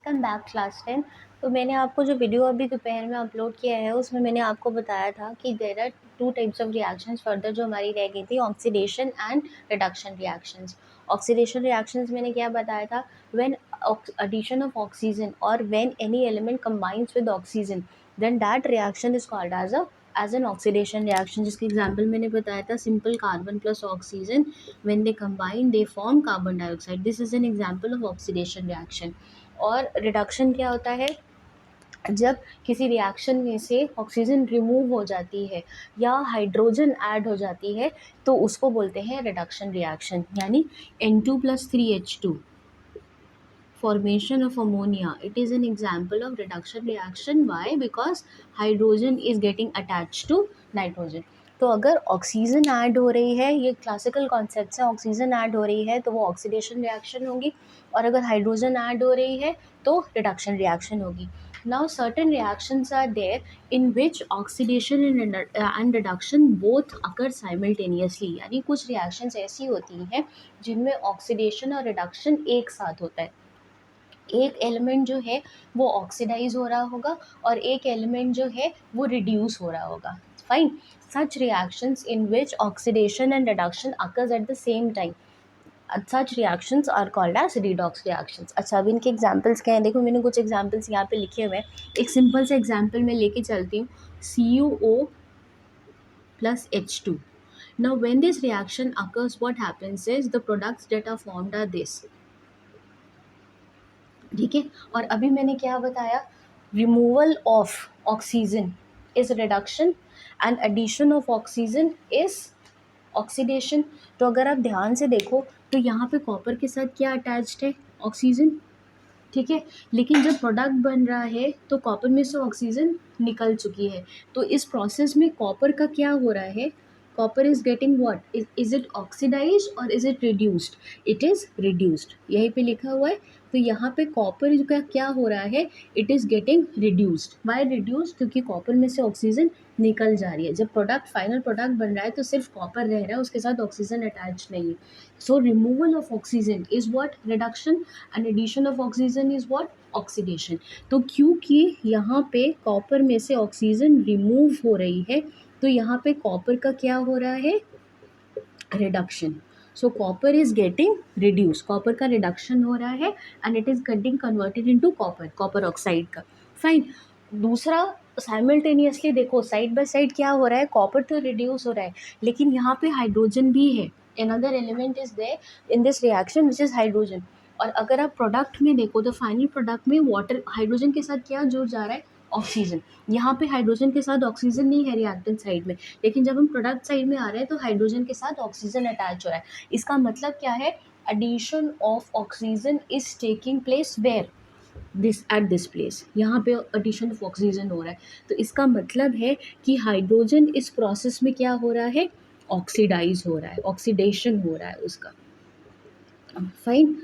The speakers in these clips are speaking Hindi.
Welcome back class 10। तो मैंने आपको जो वीडियो अभी दोपहर में अपलोड किया है उसमें मैंने आपको बताया था कि there are two types of reactions further जो हमारी रह गई थी, oxidation and reduction reactions. Oxidation reactions मैंने क्या बताया था, when addition of oxygen or when any element combines with oxygen then that reaction is called as an oxidation reaction, जिसकी एग्जांपल मैंने बताया था simple carbon plus oxygen when they combine they form carbon dioxide. This is an example of oxidation reaction. और रिडक्शन क्या होता है, जब किसी रिएक्शन में से ऑक्सीजन रिमूव हो जाती है या हाइड्रोजन ऐड हो जाती है तो उसको बोलते हैं रिडक्शन रिएक्शन। यानी N2+3H2 formation of ammonia, it is an example of reduction reaction. Why? Because hydrogen is getting attached to nitrogen. तो अगर ऑक्सीजन ऐड हो रही है, ये क्लासिकल कॉन्सेप्ट है, ऑक्सीजन ऐड हो रही है तो वो ऑक्सीडेशन रिएक्शन होगी, और अगर हाइड्रोजन ऐड हो रही है तो रिडक्शन रिएक्शन होगी। Now certain reactions are there in which oxidation and reduction both occur simultaneously. यानी कुछ रिएक्शंस ऐसी होती हैं जिनमें ऑक्सीडेशन और रिडक्शन एक साथ होता है। एक एलिमेंट जो है वो ऑक्सीडाइज हो रहा होगा और एक एलिमेंट जो है वो रिड्यूस हो रहा होगा। Fine, such reactions in which oxidation and reduction occurs at the same time, such reactions are called as redox reactions. अच्छा, अब इनके एग्जांपल्स क्या हैं, देखो मैंने कुछ एग्जांपल्स यहाँ पे लिखे हुए हैं। एक सिंपल से एग्जांपल मैं लेके चलती हूँ, CuO plus H2. Now when this reaction occurs, what happens is the products that are formed are this. ठीक है, और अभी मैंने क्या बताया, removal of oxygen is reduction and addition of oxygen is oxidation. तो अगर आप ध्यान से देखो तो यहाँ पे कॉपर के साथ क्या अटैच्ड है, ऑक्सीजन। ठीक है, लेकिन जब प्रोडक्ट बन रहा है तो कॉपर में से ऑक्सीजन निकल चुकी है, तो इस प्रोसेस में कॉपर का क्या हो रहा है, copper is getting what, is it oxidised और is it reduced, it is reduced, यहीं पे लिखा हुआ है। तो यहाँ पे कॉपर का क्या हो रहा है, it is getting reduced. Why reduced, क्योंकि कॉपर में से ऑक्सीजन निकल जा रही है। जब प्रोडक्ट फाइनल प्रोडक्ट बन रहा है तो सिर्फ कॉपर रह रहा है, उसके साथ ऑक्सीजन अटैच नहीं है। So removal of oxygen is what, reduction, and addition of oxygen is what, oxidation. तो क्योंकि यहाँ पे कॉपर में से ऑक्सीजन रिमूव हो रही है तो यहाँ पे कॉपर का क्या हो रहा है, reduction. So copper is getting reduce, copper का रिडक्शन हो रहा है and it is getting converted into copper, copper oxide का। फाइन, दूसरा साइमल्टेनियसली देखो साइड बाय साइड क्या हो रहा है, कॉपर तो रिड्यूस हो रहा है लेकिन यहाँ पे हाइड्रोजन भी है, another element is there in this reaction which is hydrogen। और अगर आप प्रोडक्ट में देखो तो फाइनल प्रोडक्ट में वाटर हाइड्रोजन के साथ क्या जुड़ जा रहा है, ऑक्सीजन। यहाँ पे हाइड्रोजन के साथ ऑक्सीजन नहीं है रिएक्टेंट साइड में, लेकिन जब हम प्रोडक्ट साइड में आ रहे हैं तो हाइड्रोजन के साथ ऑक्सीजन अटैच हो रहा है। इसका मतलब क्या है, addition of oxygen is taking place where, this at this place, यहाँ पे एडिशन ऑफ ऑक्सीजन हो रहा है। तो इसका मतलब है कि हाइड्रोजन इस प्रोसेस में क्या हो रहा है, ऑक्सीडाइज हो रहा है, ऑक्सीडेशन हो रहा है उसका। Fine,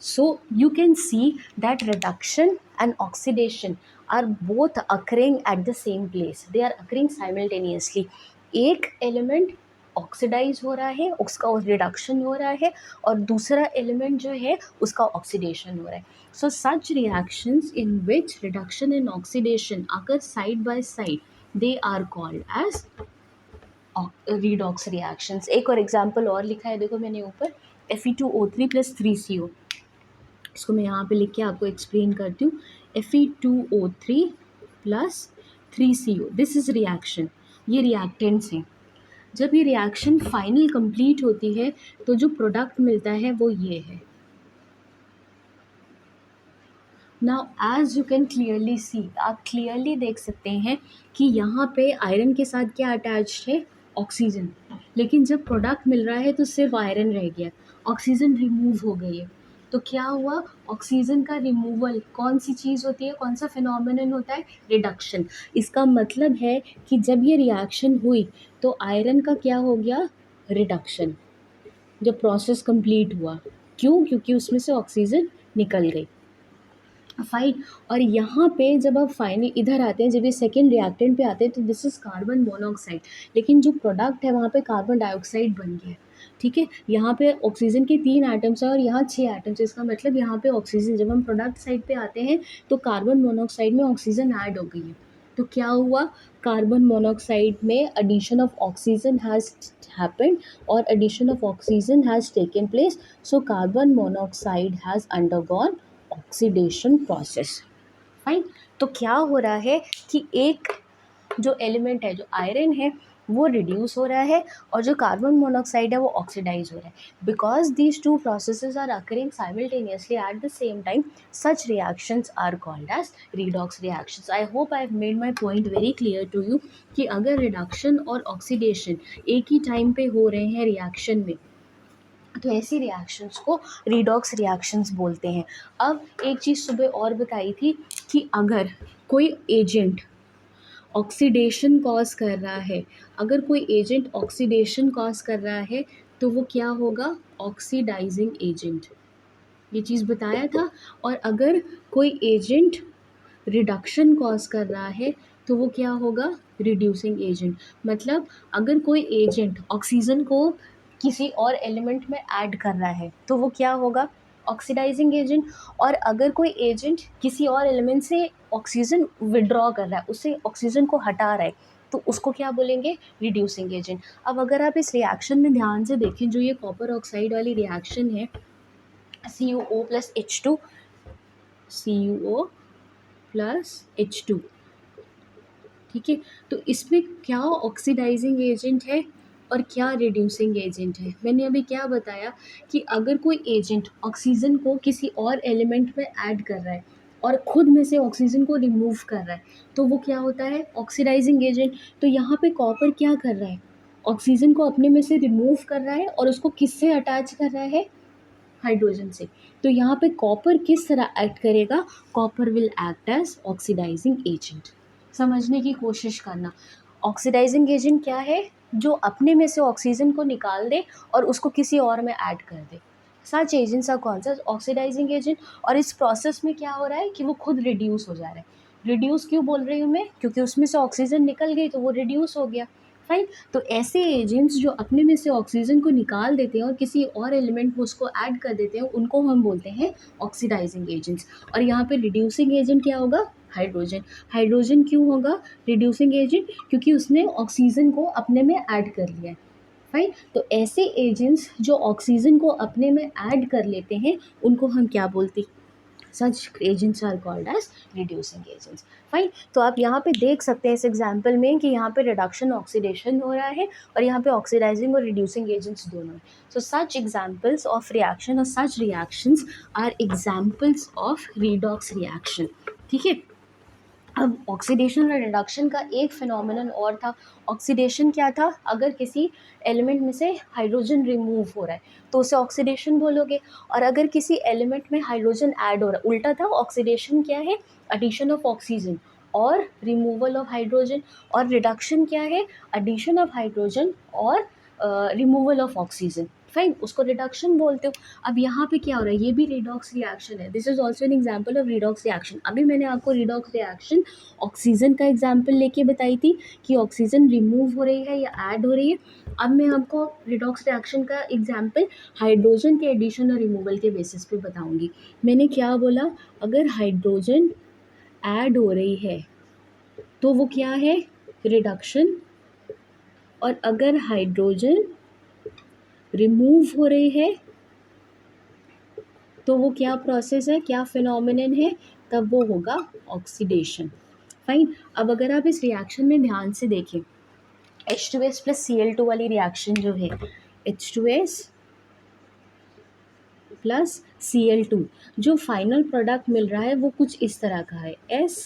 so you can see that reduction and oxidation are both occurring at the same place, they are occurring simultaneously। एक एलिमेंट ऑक्सीडाइज हो रहा है, उसका रिडक्शन हो रहा है, और दूसरा एलिमेंट जो है उसका ऑक्सीडेशन हो रहा है। So such reactions in which reduction and oxidation occur side by side they are called as redox reactions। एक और एग्जाम्पल और लिखा है, देखो मैंने ऊपर, Fe2O3 + 3CO। इसको मैं यहाँ पे लिख के आपको एक्सप्लेन करती हूँ। Fe2O3 + 3CO, this is reaction, ये रिएक्टेंट्स हैं। जब ये रिएक्शन फाइनल कंप्लीट होती है तो जो प्रोडक्ट मिलता है वो ये है। Now as you can clearly see, आप क्लियरली देख सकते हैं कि यहाँ पे आयरन के साथ क्या अटैच्ड है, ऑक्सीजन। लेकिन जब प्रोडक्ट मिल रहा है तो सिर्फ आयरन रह गया, ऑक्सीजन रिमूव हो गई है। तो क्या हुआ, ऑक्सीजन का रिमूवल कौन सी चीज़ होती है, कौन सा फिनोमिनन होता है, रिडक्शन। इसका मतलब है कि जब ये रिएक्शन हुई तो आयरन का क्या हो गया, रिडक्शन, जब प्रोसेस कंप्लीट हुआ। क्यों, क्योंकि उसमें से ऑक्सीजन निकल गई। फाइन, और यहाँ पे जब आप फाइनल इधर आते हैं, जब ये सेकेंड रिएक्टेंट पे आते हैं तो दिस इज़ कार्बन मोनोऑक्साइड, लेकिन जो प्रोडक्ट है वहाँ पे कार्बन डाइऑक्साइड बन गया है। ठीक है, यहाँ पे ऑक्सीजन के 3 एटम्स हैं और यहाँ 6 एटम्स है। इसका मतलब यहाँ पे ऑक्सीजन, जब हम प्रोडक्ट साइड पे आते हैं तो कार्बन मोनोऑक्साइड में ऑक्सीजन ऐड हो गई है। तो क्या हुआ, कार्बन मोनोऑक्साइड में addition of oxygen has happened और addition of oxygen has taken place, so carbon monoxide has undergone oxidation process. Fine. तो क्या हो रहा है कि एक जो एलिमेंट है, जो आयरन है, वो रिड्यूस हो रहा है और जो कार्बन मोनोऑक्साइड है वो ऑक्सीडाइज हो रहा है। Because these two processes are occurring simultaneously at the same time, such reactions are called as redox reactions. I hope I have made my point very clear to you कि अगर रिडक्शन और ऑक्सीडेशन एक ही टाइम पे हो रहे हैं रिएक्शन में, तो ऐसी रिएक्शंस को रिडॉक्स रिएक्शंस बोलते हैं। अब एक चीज़ सुबह और बताई थी कि अगर कोई एजेंट ऑक्सीडेशन कॉज कर रहा है, अगर कोई एजेंट ऑक्सीडेशन कॉज कर रहा है तो वो क्या होगा, ऑक्सीडाइजिंग एजेंट। ये चीज़ बताया था। और अगर कोई एजेंट रिडक्शन कॉज कर रहा है तो वो क्या होगा, रिड्यूसिंग एजेंट। मतलब अगर कोई एजेंट ऑक्सीजन को किसी और एलिमेंट में ऐड कर रहा है तो वो क्या होगा, ऑक्सीडाइजिंग एजेंट। और अगर कोई एजेंट किसी और एलिमेंट से ऑक्सीजन विड्रॉ कर रहा है, उससे ऑक्सीजन को हटा रहा है, तो उसको क्या बोलेंगे, रिड्यूसिंग एजेंट। अब अगर आप इस रिएक्शन में ध्यान से देखें, जो ये कॉपर ऑक्साइड वाली रिएक्शन है, CuO plus H2, CuO plus H2, ठीक है, तो इसमें क्या ऑक्सीडाइजिंग एजेंट है और क्या रिड्यूसिंग एजेंट है। मैंने अभी क्या बताया कि अगर कोई एजेंट ऑक्सीजन को किसी और एलिमेंट में ऐड कर रहा है और खुद में से ऑक्सीजन को रिमूव कर रहा है तो वो क्या होता है, ऑक्सीडाइजिंग एजेंट। तो यहाँ पे कॉपर क्या कर रहा है, ऑक्सीजन को अपने में से रिमूव कर रहा है और उसको किससे अटैच कर रहा है, हाइड्रोजन से। तो यहाँ पे कॉपर किस तरह एक्ट करेगा, copper will act as oxidizing agent. समझने की कोशिश करना, ऑक्सीडाइजिंग एजेंट क्या है, जो अपने में से ऑक्सीजन को निकाल दे और उसको किसी और में ऐड कर दे। सच एजेंट्स आर कौन सा, ऑक्सीडाइजिंग एजेंट। और इस प्रोसेस में क्या हो रहा है कि वो खुद रिड्यूस हो जा रहा है। रिड्यूस क्यों बोल रही हूँ मैं, क्योंकि उसमें से ऑक्सीजन निकल गई तो वो रिड्यूस हो गया। फाइन। तो ऐसे एजेंट्स जो अपने में से ऑक्सीजन को निकाल देते हैं और किसी और एलिमेंट में उसको ऐड कर देते हैं, उनको हम बोलते हैं ऑक्सीडाइजिंग एजेंट्स। और यहाँ पे रिड्यूसिंग एजेंट क्या होगा, हाइड्रोजन। हाइड्रोजन क्यों होगा रिड्यूसिंग एजेंट, क्योंकि उसने ऑक्सीजन को अपने में ऐड कर लिया है। फाइन। तो ऐसे एजेंट्स जो ऑक्सीजन को अपने में ऐड कर लेते हैं उनको हम क्या बोलते हैं, such agents are called as reducing agents. Fine. तो आप यहाँ पे देख सकते हैं इस एग्जाम्पल में कि यहाँ पे रिडक्शन ऑक्सीडेशन हो रहा है और यहाँ पे ऑक्सीडाइजिंग और रिड्यूसिंग एजेंट्स दोनों हैं। So such examples of reaction और such reactions are examples of redox reaction. ठीक है। अब ऑक्सीडेशन और रिडक्शन का एक फिनोमिनन और था। ऑक्सीडेशन क्या था, अगर किसी एलिमेंट में से हाइड्रोजन रिमूव हो रहा है तो उसे ऑक्सीडेशन बोलोगे। और अगर किसी एलिमेंट में हाइड्रोजन ऐड हो रहा है, उल्टा था, ऑक्सीडेशन क्या है, एडिशन ऑफ ऑक्सीजन और रिमूवल ऑफ हाइड्रोजन। और रिडक्शन क्या है, एडिशन ऑफ हाइड्रोजन और रिमूवल ऑफ ऑक्सीजन। फाइन, उसको रिडक्शन बोलते हो। अब यहाँ पे क्या हो रहा है, ये भी रिडॉक्स रिएक्शन है। This is also an example of redox reaction. अभी मैंने आपको रिडॉक्स रिएक्शन ऑक्सीजन का एग्जाम्पल लेके बताई थी कि ऑक्सीजन रिमूव हो रही है या ऐड हो रही है। अब मैं आपको रिडॉक्स रिएक्शन का एग्जाम्पल हाइड्रोजन के एडिशन और रिमूवल के बेसिस पे बताऊंगी। मैंने क्या बोला, अगर हाइड्रोजन ऐड हो रही है तो वो क्या है, रिडक्शन। और अगर हाइड्रोजन रिमूव हो रही है तो वो क्या प्रोसेस है, क्या फिनोमिनन है, तब वो होगा ऑक्सीडेशन। फाइन। अब अगर आप इस रिएक्शन में ध्यान से देखें, H2S प्लस Cl2 वाली रिएक्शन जो है, H2S प्लस Cl2, जो फाइनल प्रोडक्ट मिल रहा है वो कुछ इस तरह का है, S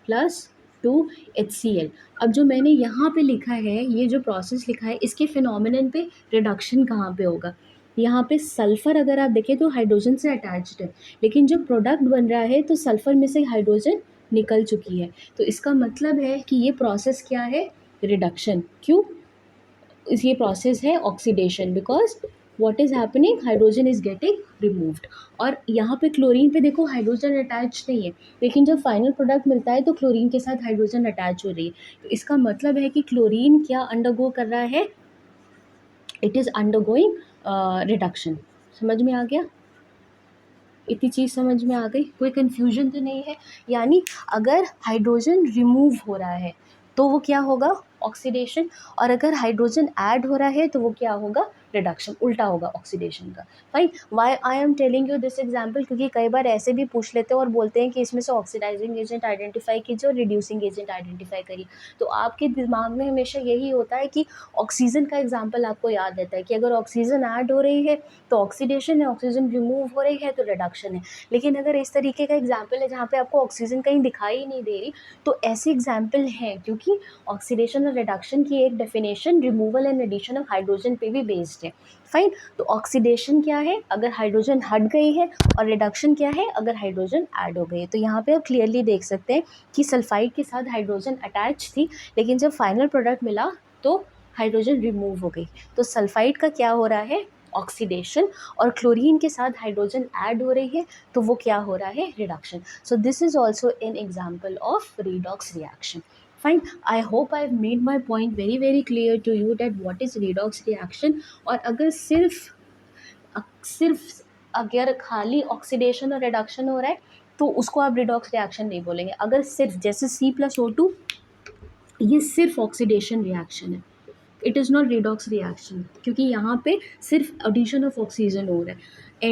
प्लस 2HCl। अब जो मैंने यहाँ पे लिखा है, ये जो प्रोसेस लिखा है, इसके फिनोमिनन पे रिडक्शन कहाँ पे होगा, यहाँ पे सल्फ़र अगर आप देखें तो हाइड्रोजन से अटैच्ड है, लेकिन जब प्रोडक्ट बन रहा है तो सल्फ़र में से हाइड्रोजन निकल चुकी है। तो इसका मतलब है कि ये प्रोसेस क्या है, रिडक्शन। क्यों, ये प्रोसेस है oxidation, because what is happening, hydrogen is getting removed. और यहाँ पे क्लोरीन पे देखो हाइड्रोजन अटैच नहीं है, लेकिन जब फाइनल प्रोडक्ट मिलता है तो क्लोरीन के साथ हाइड्रोजन अटैच हो रही है। तो इसका मतलब है कि क्लोरीन क्या अंडरगो कर रहा है, इट इज़ अंडरगोइंग रिडक्शन। समझ में आ गया? इतनी चीज़ समझ में आ गई? कोई कन्फ्यूजन तो नहीं है? यानी अगर हाइड्रोजन रिमूव हो रहा है तो वो क्या होगा? ऑक्सीडेशन। और अगर हाइड्रोजन ऐड हो रहा है तो वो क्या होगा? रिडक्शन। उल्टा होगा ऑक्सीडेशन का। Fine. Why I am telling you this example, क्योंकि कई बार ऐसे भी पूछ लेते हैं और बोलते हैं कि इसमें से ऑक्सीडाइजिंग एजेंट आइडेंटिफाई कीजिए और रिड्यूसिंग एजेंट आइडेंटिफाई करिए। तो आपके दिमाग में हमेशा यही होता है कि ऑक्सीजन का एग्जाम्पल आपको याद रहता है कि अगर ऑक्सीजन ऐड हो रही है तो ऑक्सीडेशन है, ऑक्सीजन रिमूव हो रही है तो रिडक्शन है। लेकिन अगर इस तरीके का एग्जाम्पल है जहाँ पे आपको ऑक्सीजन कहीं दिखाई ही नहीं दे रही, तो ऐसे एग्जाम्पल हैं, क्योंकि ऑक्सीडेशन और रिडक्शन की एक definition removal and addition of hydrogen पे भी बेस्ड है। फाइन। तो ऑक्सीडेशन क्या है? अगर हाइड्रोजन हट गई है, और रिडक्शन क्या है? अगर हाइड्रोजन ऐड हो गई है। तो यहाँ पे आप क्लियरली देख सकते हैं कि सल्फाइड के साथ हाइड्रोजन अटैच थी, लेकिन जब फाइनल प्रोडक्ट मिला तो हाइड्रोजन रिमूव हो गई। तो सल्फाइड का क्या हो रहा है? ऑक्सीडेशन। और क्लोरीन के साथ हाइड्रोजन ऐड हो रही है तो वो क्या हो रहा है? Reduction. So this is also an example of redox reaction. Fine. I hope I've made my point very very clear to you that what is redox reaction. और अगर सिर्फ अगर खाली ऑक्सीडेशन और रिडक्शन हो रहा है तो उसको आप रिडॉक्स रिएक्शन नहीं बोलेंगे। अगर सिर्फ जैसे C+O2, ये सिर्फ ऑक्सीडेशन रिएक्शन है, it is not redox reaction, क्योंकि यहाँ पे सिर्फ एडिशन ऑफ ऑक्सीजन हो रहा है।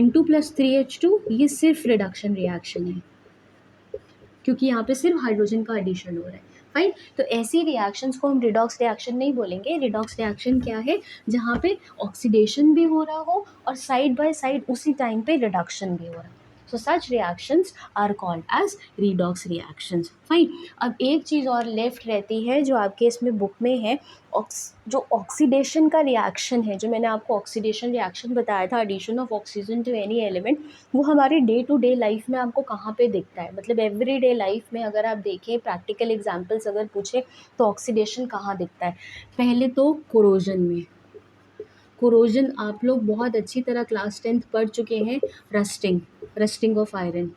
N2+3H2 ये सिर्फ रिडक्शन रिएक्शन है, क्योंकि यहाँ पे सिर्फ हाइड्रोजन का एडिशन हो रहा है। फाइन। तो ऐसी रिएक्शंस को हम रिडॉक्स रिएक्शन नहीं बोलेंगे। रिडॉक्स रिएक्शन क्या है? जहाँ पे ऑक्सीडेशन भी हो रहा हो और साइड बाय साइड उसी टाइम पे रिडक्शन भी हो रहा है। So such reactions are called as redox reactions. Fine. अब एक चीज़ और लेफ्ट रहती है जो आपके इसमें बुक में है, जो ऑक्सीडेशन का रिएक्शन है, जो मैंने आपको ऑक्सीडेशन रिएक्शन बताया था, addition of oxygen to any element, वो हमारी डे टू डे लाइफ में आपको कहाँ पे दिखता है? मतलब एवरी डे लाइफ में अगर आप देखें, प्रैक्टिकल एग्जांपल्स अगर पूछे तो ऑक्सीडेशन कहाँ दिखता है? पहले तो कोरोजन में। कोरोजन आप लोग बहुत अच्छी तरह क्लास 10th पढ़ चुके हैं। Rusting of iron.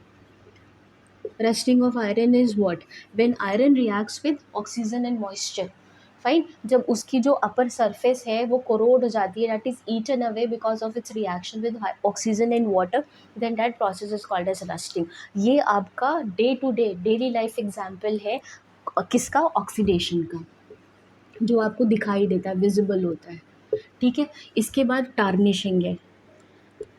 Rusting of iron is what? When iron reacts with oxygen and moisture. Fine. जब उसकी जो अपर सरफेस है वो कोरोड हो जाती है, that is eaten away because of its reaction with oxygen and water, then that process is called as rusting. ये आपका day to day daily life example है किसका? ऑक्सीडेशन का, जो आपको दिखाई देता है, विजिबल होता है। ठीक है। इसके बाद टार्निशिंग है।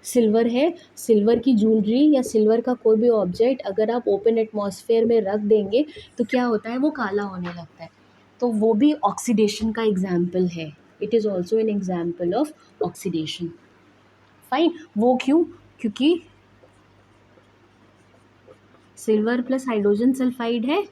सिल्वर है, सिल्वर की ज्वेलरी या सिल्वर का कोई भी ऑब्जेक्ट अगर आप ओपन एटमॉस्फेयर में रख देंगे तो क्या होता है? वो काला होने लगता है। तो वो भी ऑक्सीडेशन का एग्जाम्पल है। It is also an example of oxidation. Fine. वो क्यों? क्योंकि सिल्वर प्लस हाइड्रोजन सल्फाइड है,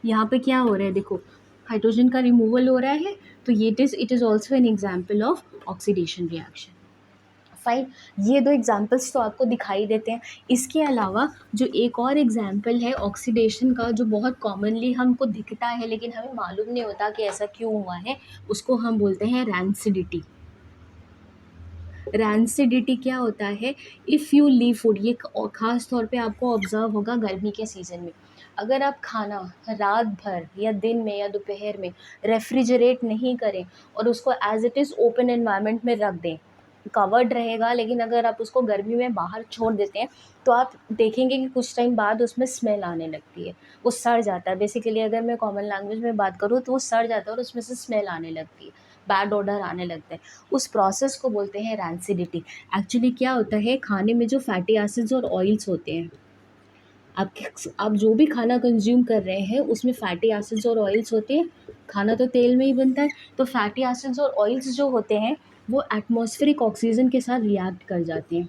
यहाँ पे क्या हो रहा है? देखो, हाइड्रोजन का रिमूवल हो रहा है, तो ये it is also an example of oxidation reaction. Fine. ये दो एग्जाम्पल्स तो आपको दिखाई देते हैं। इसके अलावा जो एक और एग्जाम्पल है ऑक्सीडेशन का, जो बहुत कॉमनली हमको दिखता है लेकिन हमें मालूम नहीं होता कि ऐसा क्यों हुआ है, उसको हम बोलते हैं रैंसिडिटी। रैंसिडिटी क्या होता है? इफ़ यू लीव फूड, ये खास तौर पे आपको ऑब्जर्व होगा गर्मी के सीज़न में। अगर आप खाना रात भर या दिन में या दोपहर में रेफ्रिजरेट नहीं करें और उसको as it is open environment में रख दें, कवर्ड रहेगा, लेकिन अगर आप उसको गर्मी में बाहर छोड़ देते हैं तो आप देखेंगे कि कुछ टाइम बाद उसमें स्मेल आने लगती है, वो सड़ जाता है। बेसिकली अगर मैं कॉमन लैंग्वेज में बात करूँ तो वो सड़ जाता है और उसमें से स्मेल आने लगती है, बैड ऑर्डर आने लगता है। उस प्रोसेस को बोलते हैं रैंसिडिटी। एक्चुअली क्या होता है, खाने में जो फैटी एसिड्स और ऑयल्स होते हैं, आप जो भी खाना कंज्यूम कर रहे हैं उसमें फैटी एसिड्स और ऑयल्स होते हैं। खाना तो तेल में ही बनता है, तो फैटी एसिड्स और ऑयल्स जो होते हैं वो एटमॉस्फेरिक ऑक्सीजन के साथ रिएक्ट कर जाते हैं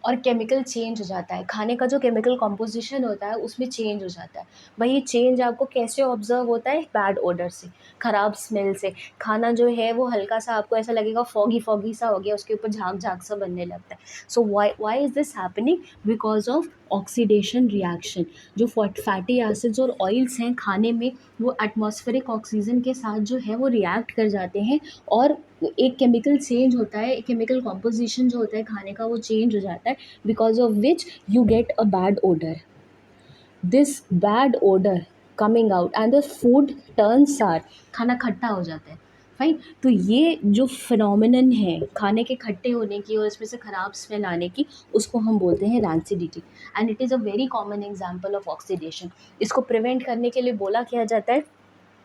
और केमिकल चेंज हो जाता है। खाने का जो केमिकल कॉम्पोजिशन होता है उसमें चेंज हो जाता है। वही चेंज आपको कैसे ऑब्जर्व होता है? बैड ओडर से, ख़राब स्मेल से। खाना जो है वो हल्का सा आपको ऐसा लगेगा फॉगी फॉगी सा हो गया, उसके ऊपर झाग झाग सा बनने लगता है। So why is this happening? Because of oxidation reaction. जो फैटी एसिड्स और ऑयल्स हैं खाने में, वो एटमॉस्फेरिक ऑक्सीजन के साथ जो है वो रिएक्ट कर जाते हैं और एक केमिकल चेंज होता है, एक केमिकल कॉम्पोजिशन जो होता है खाने का वो चेंज हो जाता है, because of which you get a bad odour. This bad odour coming out and the food turn sour, खाना खट्टा हो जाता है। फाइन, तो ये जो फिनोमिनन है खाने के खट्टे होने की और इसमें से ख़राब स्मेल आने की, उसको हम बोलते हैं rancidity, and it is a very common example of oxidation. इसको प्रिवेंट करने के लिए बोला क्या जाता है,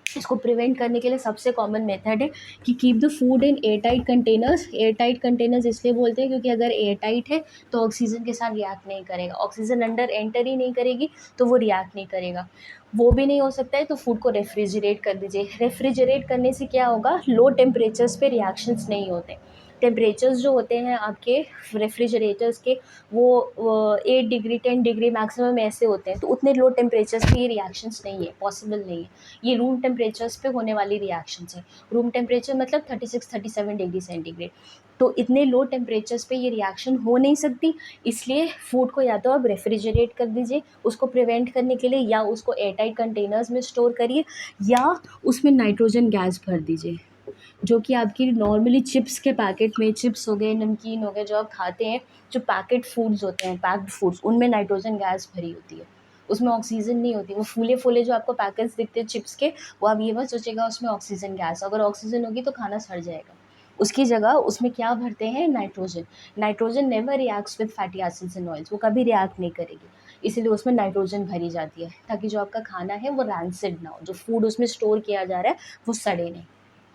इसको प्रिवेंट करने के लिए सबसे कॉमन मेथड है कि keep the food in air tight containers. Air tight containers इसलिए बोलते हैं क्योंकि अगर एयर टाइट है तो ऑक्सीजन के साथ रिएक्ट नहीं करेगा, ऑक्सीजन अंदर एंटर ही नहीं करेगी तो वो रिएक्ट नहीं करेगा। वो भी नहीं हो सकता है तो फूड को रेफ्रिजरेट कर दीजिए। रेफ्रिजरेट करने से क्या होगा, लो टेम्परेचर्स पे रिएक्शंस नहीं होते। टेम्परेचर्स जो होते हैं आपके रेफ्रिजरेटर्स के, वो 8 डिग्री 10 डिग्री मैक्सिमम ऐसे होते हैं, तो उतने लो टेम्परेचर्स पे ये रिएक्शंस नहीं है, पॉसिबल नहीं है। ये रूम टेम्परेचर्स पे होने वाली रिएक्शंस हैं। रूम टेम्परेचर मतलब 36-37 डिग्री सेंटीग्रेड। तो इतने लो टेम्परेचर्स पे ये रिएक्शन हो नहीं सकती, इसलिए फूड को या तो आप रेफ्रिजरेट कर दीजिए उसको प्रिवेंट करने के लिए, या उसको एयरटाइट कंटेनर्स में स्टोर करिए, या उसमें नाइट्रोजन गैस भर दीजिए। जो कि आपकी नॉर्मली चिप्स के पैकेट में, चिप्स हो गए, नमकीन हो गए, जो आप खाते हैं, जो पैकेट फूड्स होते हैं, पैक्ड फूड्स, उनमें नाइट्रोजन गैस भरी होती है, उसमें ऑक्सीजन नहीं होती। वो फूले फूले जो आपको पैकेट्स दिखते हैं चिप्स के, वो आप ये मत सोचिएगा उसमें ऑक्सीजन गैस, अगर ऑक्सीजन होगी तो खाना सड़ जाएगा। उसकी जगह उसमें क्या भरते हैं, nitrogen. Nitrogen never reacts with fatty acids and oils, वो कभी रिएक्ट नहीं करेगी, इसीलिए उसमें नाइट्रोजन भरी जाती है, ताकि जो आपका खाना है वो रैंसिड ना हो, जो फूड उसमें स्टोर किया जा रहा है वो सड़े नहीं।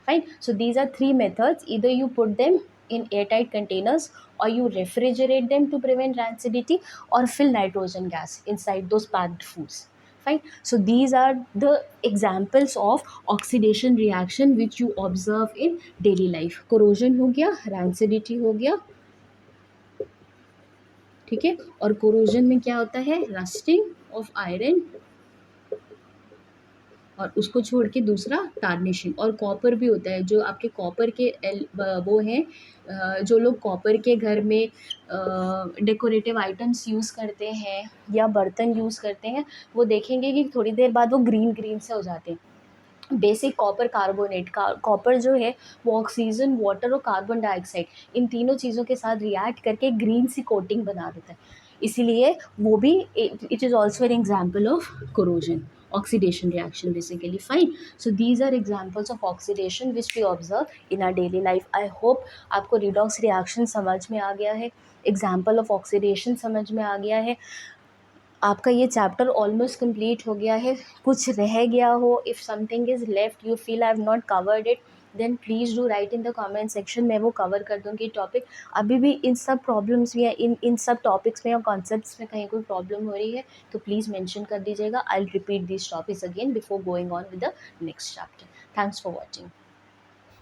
Fine. So these are three methods. Either you put them in airtight containers, or you refrigerate them to prevent rancidity, or fill nitrogen gas inside those packed foods. Fine. So these are the examples of oxidation reaction which you observe in daily life. Corrosion हो गया, rancidity हो गया, ठीक है। और corrosion में क्या होता है, rusting of iron, और उसको छोड़ के दूसरा टार्निशिंग। और कॉपर भी होता है, जो आपके कॉपर के वो हैं, जो लोग कॉपर के घर में डेकोरेटिव आइटम्स यूज़ करते हैं या बर्तन यूज़ करते हैं, वो देखेंगे कि थोड़ी देर बाद वो ग्रीन ग्रीन से हो जाते हैं। बेसिक कॉपर कार्बोनेट, कॉपर जो है वो ऑक्सीजन, वाटर और कार्बन डाइऑक्साइड, इन तीनों चीज़ों के साथ रिएक्ट करके ग्रीन सी कोटिंग बना देता है, इसीलिए वो भी, it is also an example of corrosion, oxidation reaction basically. Fine. So these are examples of oxidation which we observe in our daily life. I hope आपको redox reaction समझ में आ गया है, example of oxidation समझ में आ गया है। आपका ये चैप्टर ऑलमोस्ट कंप्लीट हो गया है। कुछ रह गया हो, if something is left, you feel I have not covered it, then please do write in the comment section, मैं वो कवर कर दूँगी टॉपिक। अभी भी इन सब प्रॉब्लम्स में या इन सब टॉपिक्स में या कॉन्सेप्ट्स में कहीं कोई प्रॉब्लम हो रही है तो प्लीज़ मेंशन कर दीजिएगा। I will repeat this topics again before going on with the next chapter. Thanks for watching.